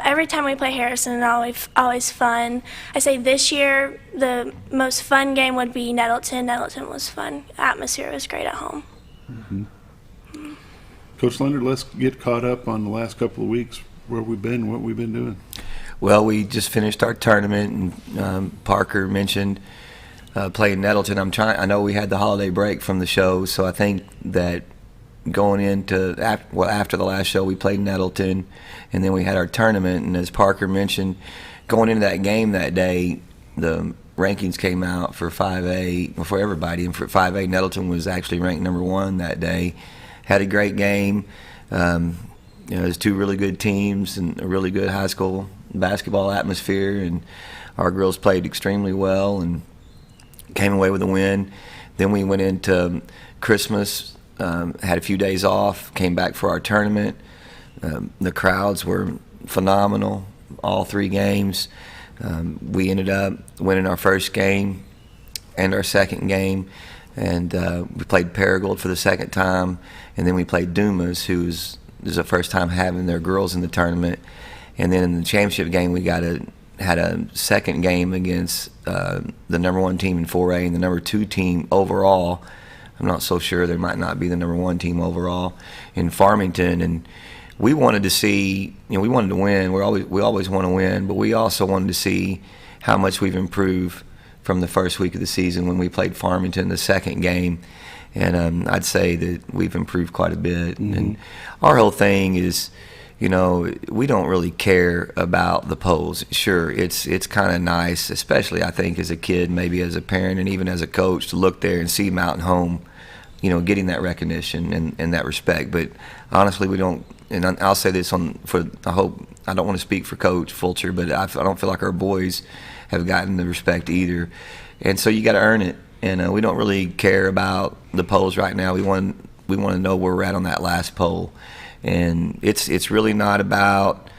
Every time we play Harrison, it's always fun. I say this year the most fun game would be Nettleton. Nettleton was fun. The atmosphere was great at home. Mm-hmm. Coach Leonard, let's get caught up on the last couple of weeks, where we've been, what we've been doing. Well, we just finished our tournament, and Parker mentioned playing Nettleton. I know we had the holiday break from the show, so I think that going into after the last show, we played Nettleton, and then we had our tournament. And as Parker mentioned, going into that game that day, the rankings came out for 5A for everybody, and for 5A, Nettleton was actually ranked number 1 that day. Had a great game. There's 2 really good teams and a really good high school basketball atmosphere, and our girls played extremely well and came away with a win. Then we went into Christmas. Had a few days off, came back for our tournament. The crowds were phenomenal, all 3 games. We ended up winning our first game and our second game, and we played Paragould for the second time, and then we played Dumas, who's the first time having their girls in the tournament. And then in the championship game, we had a second game against the number 1 team in 4A and the number 2 team overall. I'm not so sure. There might not be the number 1 team overall in Farmington, and we wanted to see. We wanted to win. We always want to win, but we also wanted to see how much we've improved from the first week of the season when we played Farmington the second game, and I'd say that we've improved quite a bit. Mm-hmm. And our whole thing is, we don't really care about the polls. Sure, it's kind of nice, especially I think as a kid, maybe as a parent, and even as a coach, to look there and see Mountain Home, getting that recognition and that respect. But honestly, we don't. And I'll say this I hope I don't want to speak for Coach Fulcher, but I don't feel like our boys have gotten the respect either. And so you got to earn it. And we don't really care about the polls right now. We want to know where we're at on that last poll. And it's really not about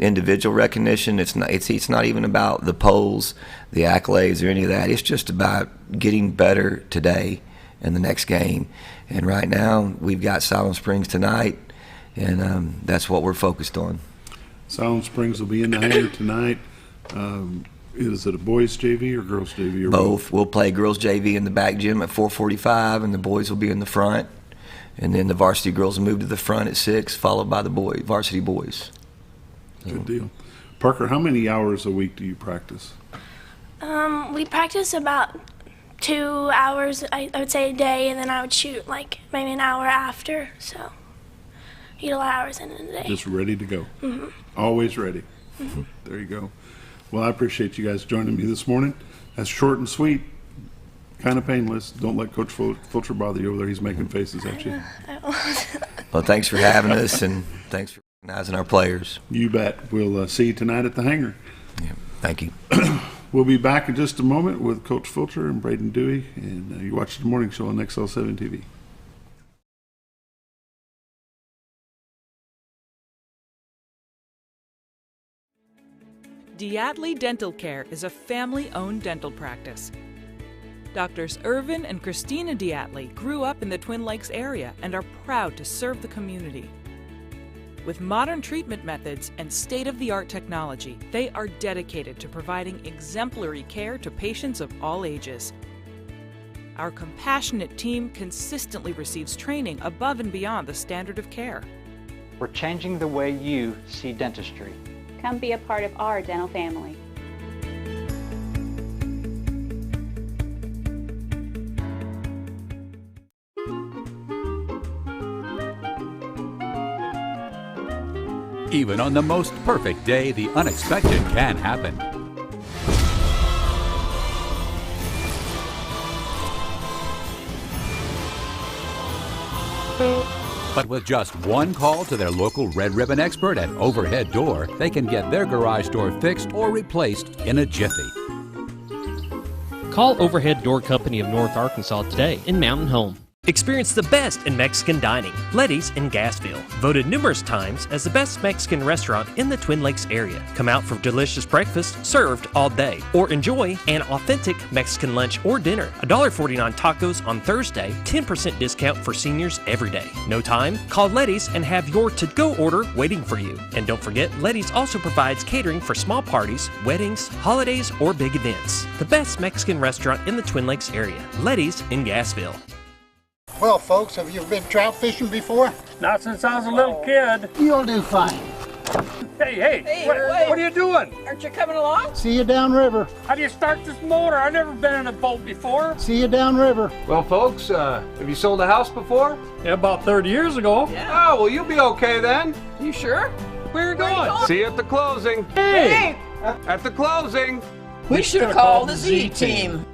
individual recognition. It's not even about the polls, the accolades, or any of that. It's just about getting better today and the next game. And right now, we've got Silent Springs tonight, and that's what we're focused on. Silent Springs will be in the hangar tonight. Is it a boys JV or girls JV? Or both. We'll play girls JV in the back gym at 4:45, and the boys will be in the front. And then the varsity girls move to the front at 6, followed by the varsity boys. Good deal. Parker, how many hours a week do you practice? We practice about 2 hours, I would say, a day, and then I would shoot like maybe an hour after. So you get a lot of hours in a day. Just ready to go. Mm-hmm. Always ready. Mm-hmm. There you go. Well, I appreciate you guys joining me this morning. That's short and sweet, kind of painless. Don't let Coach Fulcher bother you over there. He's making faces at you. Well, thanks for having us, and thanks for recognizing our players. You bet. We'll see you tonight at the hangar. Yeah, thank you. We'll be back in just a moment with Coach Fulcher and Braiden Dewey, and you're watching the morning show on XL7-TV. Diatley Dental Care is a family-owned dental practice. Doctors Irvin and Christina Diatley grew up in the Twin Lakes area and are proud to serve the community. With modern treatment methods and state-of-the-art technology, they are dedicated to providing exemplary care to patients of all ages. Our compassionate team consistently receives training above and beyond the standard of care. We're changing the way you see dentistry. Come be a part of our dental family. Even on the most perfect day, the unexpected can happen. But with just one call to their local Red Ribbon expert at Overhead Door, they can get their garage door fixed or replaced in a jiffy. Call Overhead Door Company of North Arkansas today in Mountain Home. Experience the best in Mexican dining. Letty's in Gassville. Voted numerous times as the best Mexican restaurant in the Twin Lakes area. Come out for delicious breakfast served all day. Or enjoy an authentic Mexican lunch or dinner. $1.49 tacos on Thursday. 10% discount for seniors every day. No time? Call Letty's and have your to-go order waiting for you. And don't forget, Letty's also provides catering for small parties, weddings, holidays, or big events. The best Mexican restaurant in the Twin Lakes area. Letty's in Gassville. Well, folks, have you been trout fishing before? Not since I was a little kid. You'll do fine. Hey, what are you doing? Aren't you coming along? See you downriver. How do you start this motor? I've never been in a boat before. See you downriver. Well, folks, have you sold a house before? Yeah, about 30 years ago. Yeah. Oh, well, you'll be okay then. You sure? Where are you going? See you at the closing. Hey! At the closing. We should have called the Z team.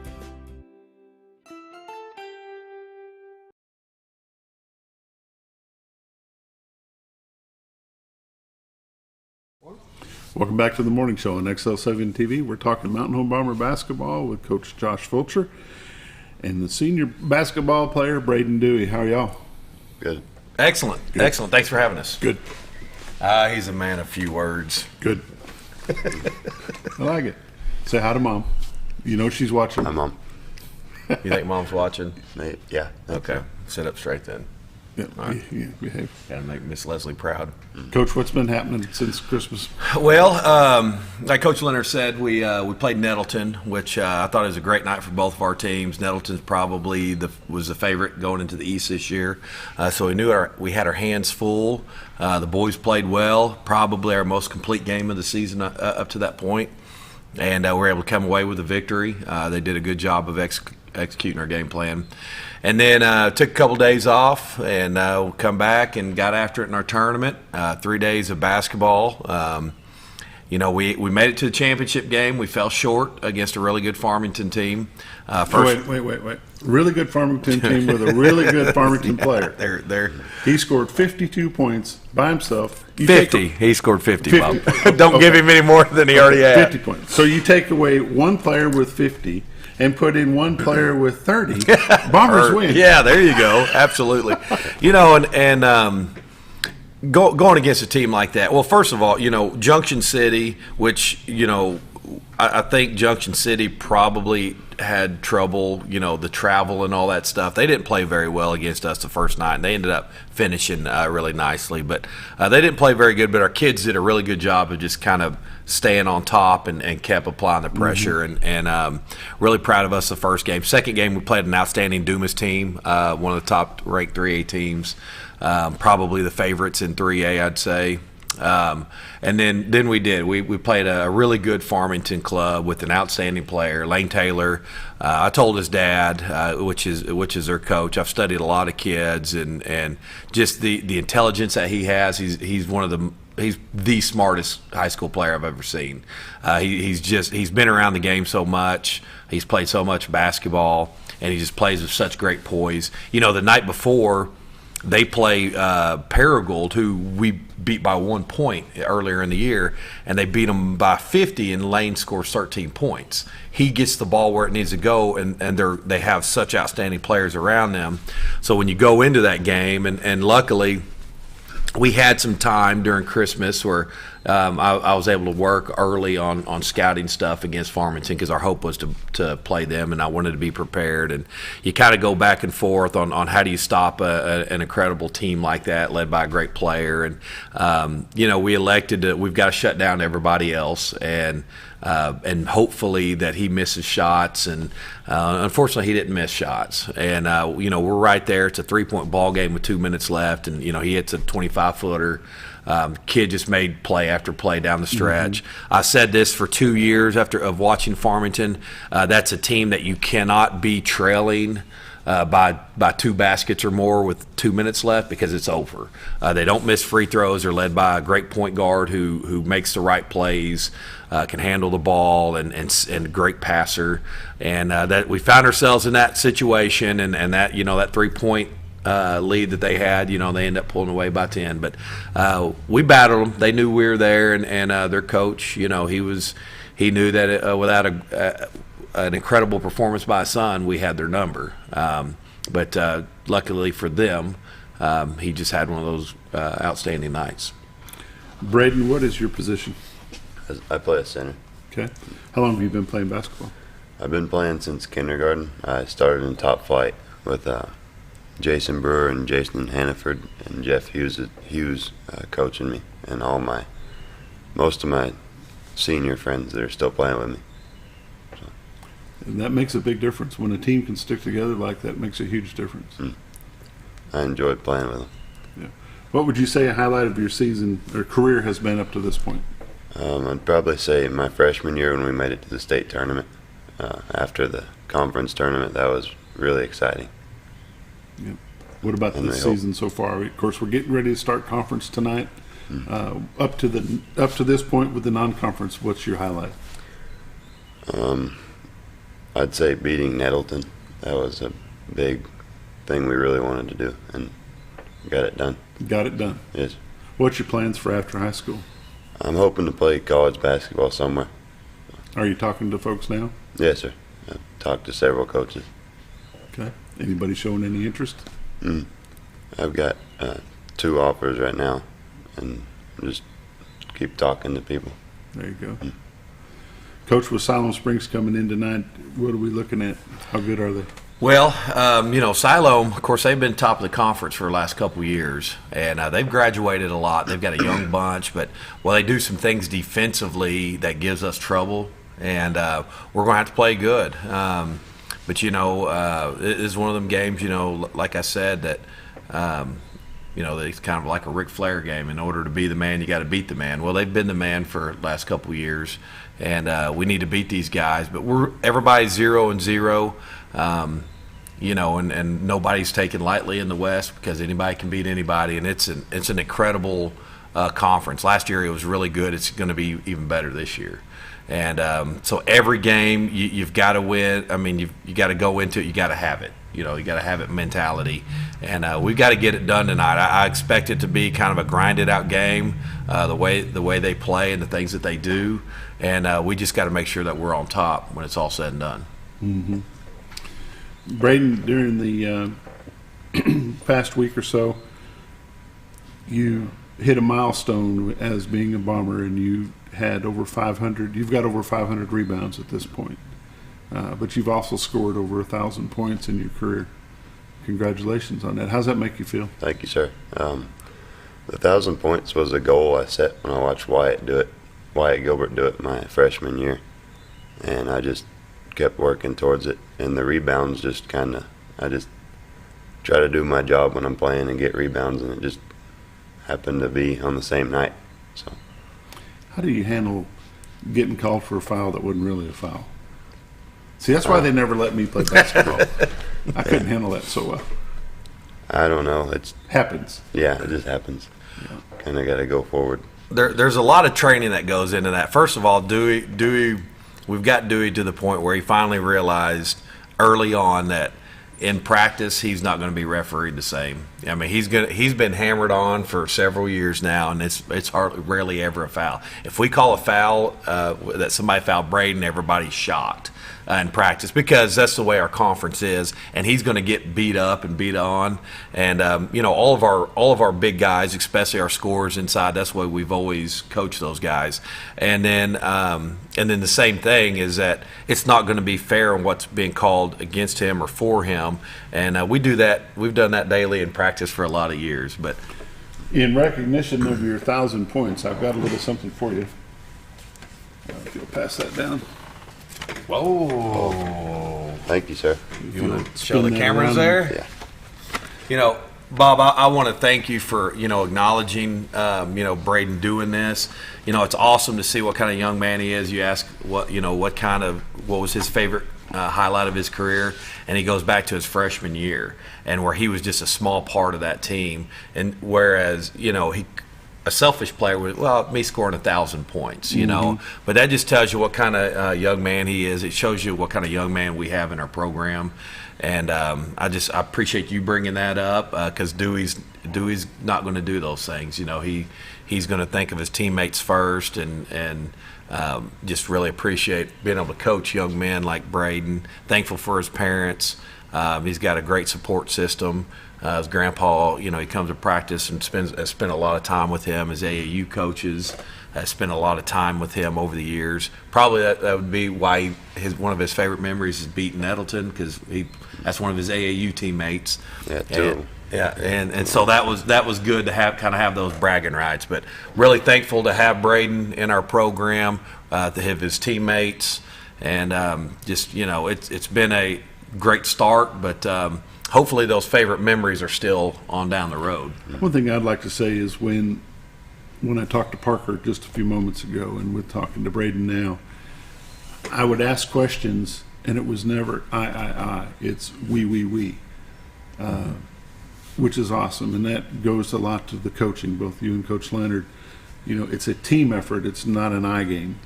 Welcome back to the morning show on XL7-TV. We're talking Mountain Home Bomber basketball with Coach Josh Fulcher and the senior basketball player, Braiden Dewey. How are y'all? Good. Excellent. Good. Excellent. Thanks for having us. Good. He's a man of few words. Good. I like it. Say hi to Mom. You know she's watching. Hi, Mom. You think Mom's watching? Maybe. Yeah. Okay. Sit up straight then. Yeah, right. Yeah, behave. Gotta make Miss Leslie proud. Coach, what's been happening since Christmas? Well, like Coach Leonard said, we played Nettleton, which I thought was a great night for both of our teams. Nettleton probably was the favorite going into the East this year, so we knew we had our hands full. The boys played well, probably our most complete game of the season up to that point, and we were able to come away with a victory. They did a good job of executing our game plan. And then took a couple days off and we'll come back and got after it in our tournament. 3 days of basketball. We made it to the championship game. We fell short against a really good Farmington team. Wait. Really good Farmington team with a really good Farmington player. He scored 52 points by himself. 50. He scored 50, Bob. Don't give him any more than he already had. 50 points. So you take away one player with 50 and put in one player with 30, Bombers win. Yeah, there you go. Absolutely. Going against a team like that, well, first of all, Junction City, which, I think Junction City probably had trouble, the travel and all that stuff. They didn't play very well against us the first night, and they ended up finishing really nicely. But they didn't play very good, but our kids did a really good job of just kind of staying on top and kept applying the pressure. Mm-hmm. And really proud of us the first game. Second game, we played an outstanding Dumas team, one of the top-ranked 3A teams, probably the favorites in 3A, I'd say. And then we played a really good Farmington club with an outstanding player, Lane Taylor. I told his dad, which is their coach. I've studied a lot of kids, and just the intelligence that he has. He's the smartest high school player I've ever seen. He's been around the game so much. He's played so much basketball, and he just plays with such great poise. You know, the night before, they play Paragould, who we beat by 1 point earlier in the year, and they beat them by 50, and Lane scores 13 points. He gets the ball where it needs to go, and they have such outstanding players around them. So when you go into that game, and luckily we had some time during Christmas where I was able to work early on scouting stuff against Farmington, because our hope was to play them, and I wanted to be prepared. And you kind of go back and forth on how do you stop an incredible team like that, led by a great player. And we elected we've got to shut down everybody else, and hopefully that he misses shots. And unfortunately, he didn't miss shots. And we're right there. It's a 3-point ball game with 2 minutes left, and he hits a 25-footer. Kid just made play after play down the stretch. Mm-hmm. I said this for 2 years of watching Farmington. That's a team that you cannot be trailing by 2 baskets or more with 2 minutes left, because it's over. They don't miss free throws. They're led by a great point guard who makes the right plays, can handle the ball, and a great passer. And that we found ourselves in that situation, and that that 3-point lead that they had, they end up pulling away by 10. But we battled them. They knew we were there, and their coach, he knew that without an incredible performance by his son, we had their number. But luckily for them, he just had one of those outstanding nights. Braiden, what is your position? I play a center. Okay. How long have you been playing basketball? I've been playing since kindergarten. I started in top flight with Jason Brewer and Jason Hannaford and Jeff Hughes coaching me, and most of my senior friends that are still playing with me. So. And that makes a big difference. When a team can stick together like that, it makes a huge difference. I enjoyed playing with them. Yeah. What would you say a highlight of your season or career has been up to this point? I'd probably say my freshman year when we made it to the state tournament. After the conference tournament, that was really exciting. Yeah. What about this season so far? Of course, we're getting ready to start conference tonight. Up to this point with the non-conference, what's your highlight? I'd say beating Nettleton. That was a big thing we really wanted to do, and got it done. Got it done. Yes. What's your plans for after high school? I'm hoping to play college basketball somewhere. Are you talking to folks now? Yes, sir. I've talked to several coaches. Okay. Anybody showing any interest? I've got 2 offers right now, and just keep talking to people. There you go. Coach, with Siloam Springs coming in tonight, what are we looking at? How good are they? Well, Siloam, of course, they've been top of the conference for the last couple of years, and they've graduated a lot. They've got a young bunch, but they do some things defensively that gives us trouble, and we're going to have to play good. But it is one of them games, like I said, that it's kind of like a Ric Flair game. In order to be the man, you got to beat the man. Well, they've been the man for the last couple of years, and we need to beat these guys. But everybody's 0-0. And nobody's taken lightly in the West, because anybody can beat anybody, and it's an incredible conference. Last year it was really good. It's going to be even better this year. And so every game you've got to win. I mean, you got to go into it. You got to have it. You got to have it mentality. And we've got to get it done tonight. I expect it to be kind of a grinded out game, the way they play and the things that they do. And we just got to make sure that we're on top when it's all said and done. Mm-hmm. Braiden, during the past week or so, you hit a milestone as being a Bomber, and you had over 500. You've got over 500 rebounds at this point, but you've also scored over 1,000 points in your career. Congratulations on that. How's that make you feel? Thank you, sir. The 1,000 points was a goal I set when I watched Wyatt Gilbert do it my freshman year, and I just kept working towards it. And the rebounds I just try to do my job when I'm playing and get rebounds, and it just happened to be on the same night. So, how do you handle getting called for a foul that wasn't really a foul? See, that's why they never let me play basketball. I couldn't handle that so well. I don't know. It happens. Yeah, it just happens. Yeah. Kind of got to go forward. There's a lot of training that goes into that. First of all, Dewey, we've got Dewey to the point where he finally realized early on that in practice he's not going to be refereed the same. I mean, he's been hammered on for several years now, and it's rarely ever a foul. If we call a foul that somebody fouled Braiden, everybody's shocked in practice, because that's the way our conference is, and he's going to get beat up and beat on. And all of our big guys, especially our scorers inside, that's the way we've always coached those guys. And then the same thing is that it's not going to be fair on what's being called against him or for him. And we do that. We've done that daily in practice for a lot of years. But in recognition of your 1,000 points, I've got a little something for you. If you'll pass that down. Whoa! Thank you, sir. You want to show the cameras there? Yeah. Bob, I want to thank you for acknowledging Braiden doing this. It's awesome to see what kind of young man he is. You ask what was his favorite highlight of his career, and he goes back to his freshman year, and where he was just a small part of that team. And whereas a selfish player would, me scoring 1,000 points, but that just tells you what kind of young man he is. It shows you what kind of young man we have in our program. And I appreciate you bringing that up, because Dewey's not going to do those things. He's going to think of his teammates first, and just really appreciate being able to coach young men like Braiden. Thankful for his parents. He's got a great support system. His grandpa, he comes to practice and spent a lot of time with him. His AAU coaches spent a lot of time with him over the years. Probably that would be why one of his favorite memories is beating Nettleton, because that's one of his AAU teammates. Yeah, too. And so that was good to have those bragging rights. But really thankful to have Braiden in our program, to have his teammates, and it's been a great start, but hopefully those favorite memories are still on down the road. One thing I'd like to say is when I talked to Parker just a few moments ago, and with talking to Braiden now, I would ask questions, and it was never I. It's we. Which is awesome, and that goes a lot to the coaching, both you and Coach Leonard. It's a team effort. It's not an I game.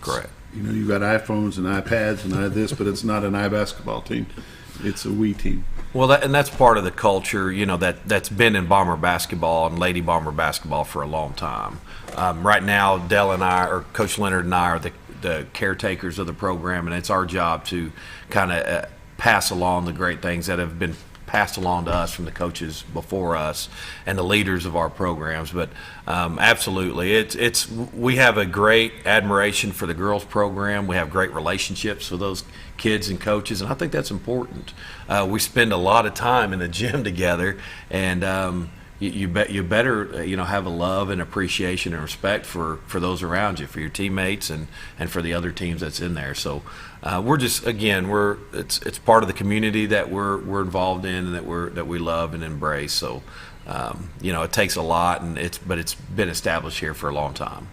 Correct. You've got iPhones and iPads and this, but it's not an I basketball team. It's a we team. Well, that's part of the culture, that's been in Bomber basketball and Lady Bomber basketball for a long time. Right now, Dell and I, or Coach Leonard and I, are the caretakers of the program, and it's our job to kind of pass along the great things that have been passed along to us from the coaches before us and the leaders of our programs. But absolutely, we have a great admiration for the girls program. We have great relationships with those kids and coaches, and I think that's important. We spend a lot of time in the gym together, and you better have a love and appreciation and respect for those around you, for your teammates and for the other teams that's in there. So we're just, again, it's part of the community that we're involved in and that we love and embrace. So it takes a lot, but it's been established here for a long time.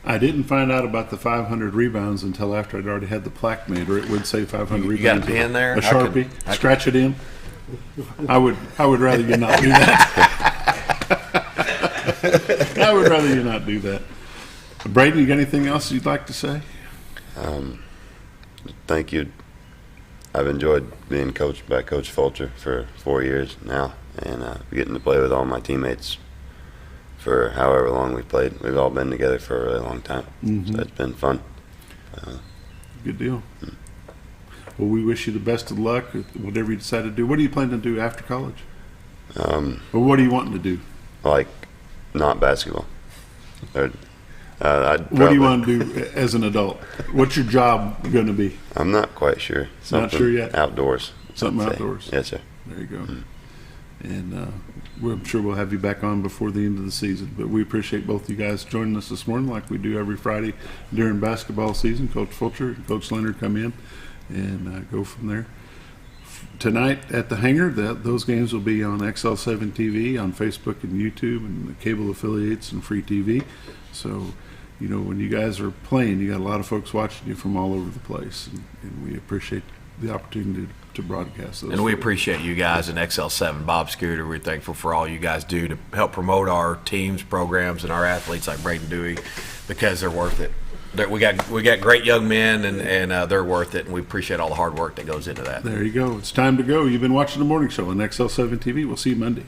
I didn't find out about the 500 rebounds until after I'd already had the plaque made, or it would say 500 rebounds. You got a pen there? A Sharpie? Scratch it in? I would rather you not do that. I would rather you not do that. Braiden, you got anything else you'd like to say? Thank you. I've enjoyed being coached by Coach Fulcher for 4 years now, and getting to play with all my teammates for however long we've played. We've all been together for a really long time. Mm-hmm. So it's been fun. Good deal. Well, we wish you the best of luck with whatever you decide to do. What are you planning to do after college? Or what are you wanting to do? Like, not basketball. What do you want to do as an adult? What's your job going to be? I'm not quite sure. Not sure yet? Outdoors. Something outdoors? Yes, sir. There you go. Mm-hmm. And I'm sure we'll have you back on before the end of the season. But we appreciate both you guys joining us this morning, like we do every Friday during basketball season. Coach Fulcher and Coach Leonard come in and go from there. tonight at the hangar, those games will be on XL7-TV, on Facebook and YouTube, and the cable affiliates and free TV. So, when you guys are playing, you got a lot of folks watching you from all over the place, and we appreciate the opportunity to broadcast those. And we appreciate you guys in XL7. Bob Scooter, we're thankful for all you guys do to help promote our teams, programs, and our athletes like Braiden, Dewey, because they're worth it. We got great young men, and they're worth it, and we appreciate all the hard work that goes into that. There you go. It's time to go. You've been watching The Morning Show on XL7 TV. We'll see you Monday.